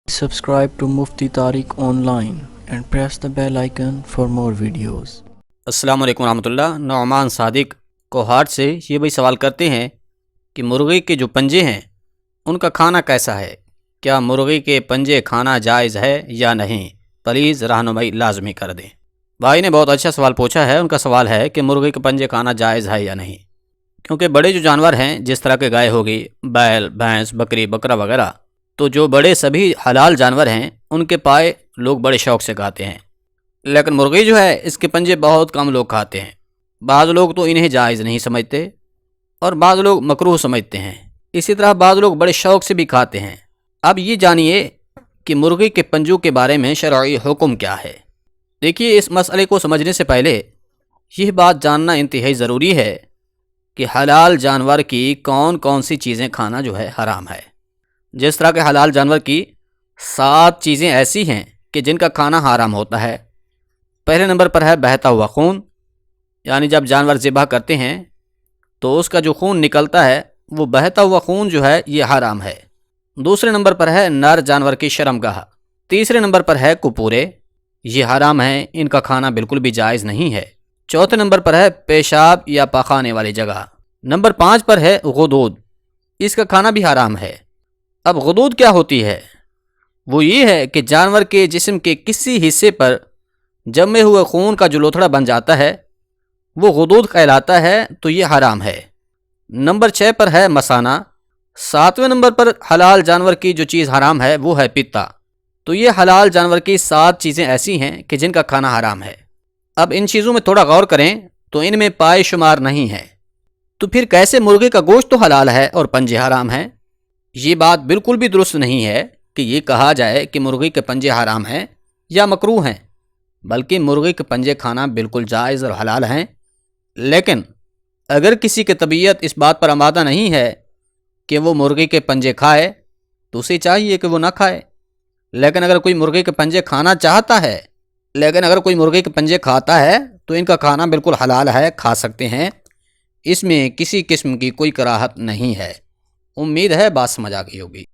Subscribe to Mufti Tariq Online and press the bell icon for more videos. अस्सलाम वालेकुम रहमतुल्लाह। नौमान सादिक कोहाट से ये भाई सवाल करते हैं कि मुर्गी के जो पंजे हैं उनका खाना कैसा है, क्या मुर्गी के पंजे खाना जायज़ है या नहीं, प्लीज़ रहनुमाई लाजमी कर दें। भाई ने बहुत अच्छा सवाल पूछा है। उनका सवाल है कि मुर्गी के पंजे खाना जायज़ है या नहीं, क्योंकि बड़े जो जानवर हैं जिस तरह के गाय होगी, बैल, भैंस, बकरी, बकरा वगैरह, तो जो बड़े सभी हलाल जानवर हैं उनके पाए लोग बड़े शौक़ से खाते हैं, लेकिन मुर्गी जो है इसके पंजे बहुत कम लोग खाते हैं। बाज़ लोग तो इन्हें जायज़ नहीं समझते और बाज़ लोग मकरूह समझते हैं। इसी तरह बाज़ लोग बड़े शौक़ से भी खाते हैं। अब ये जानिए कि मुर्गी के पंजों के बारे में शरई हुक्म क्या है। देखिए, इस मसले को समझने से पहले यह बात जानना इंतहाई ज़रूरी है कि हलाल जानवर की कौन कौन सी चीज़ें खाना जो है हराम है। जिस तरह के हलाल जानवर की 7 चीज़ें ऐसी हैं कि जिनका खाना हराम होता है। पहले नंबर पर है बहता हुआ खून, यानी जब जानवर ज़िबह करते हैं तो उसका जो खून निकलता है वो बहता हुआ खून जो है ये हराम है। दूसरे नंबर पर है नर जानवर की शर्मगाह। तीसरे नंबर पर है कुपूरे, ये हराम है, इनका खाना बिल्कुल भी जायज़ नहीं है। चौथे नंबर पर है पेशाब या पखाने वाली जगह। नंबर 5 पर है गुदूद, इसका खाना भी हराम है। अब गुदूद क्या होती है? वो ये है कि जानवर के जिस्म के किसी हिस्से पर जमे हुए खून का जो लोथड़ा बन जाता है वो गुदूद कहलाता है, तो ये हराम है। नंबर 6 पर है मसाना। 7वें नंबर पर हलाल जानवर की जो चीज़ हराम है वो है पित्ता। तो ये हलाल जानवर की 7 चीज़ें ऐसी हैं कि जिनका खाना हराम है। अब इन चीज़ों में थोड़ा गौर करें तो इनमें पाए शुमार नहीं है। तो फिर कैसे मुर्गे का गोश्त तो हलाल है और पंजे हराम हैं? ये बात बिल्कुल भी दुरुस्त नहीं है कि ये कहा जाए कि मुर्गी के पंजे हराम हैं या मकरूह हैं, बल्कि मुर्गी के पंजे खाना बिल्कुल जायज़ और हलाल हैं। लेकिन अगर किसी की तबीयत इस बात पर आमादा नहीं है कि वो मुर्गी के पंजे खाए तो उसे चाहिए कि वो ना खाए। लेकिन अगर कोई मुर्गी के पंजे खाना चाहता है, लेकिन अगर कोई मुर्गी के पंजे खाता है तो इनका खाना बिल्कुल हलाल है, खा सकते हैं। इसमें किसी किस्म की कोई कराहत नहीं है। उम्मीद है बात समझ आ गई होगी।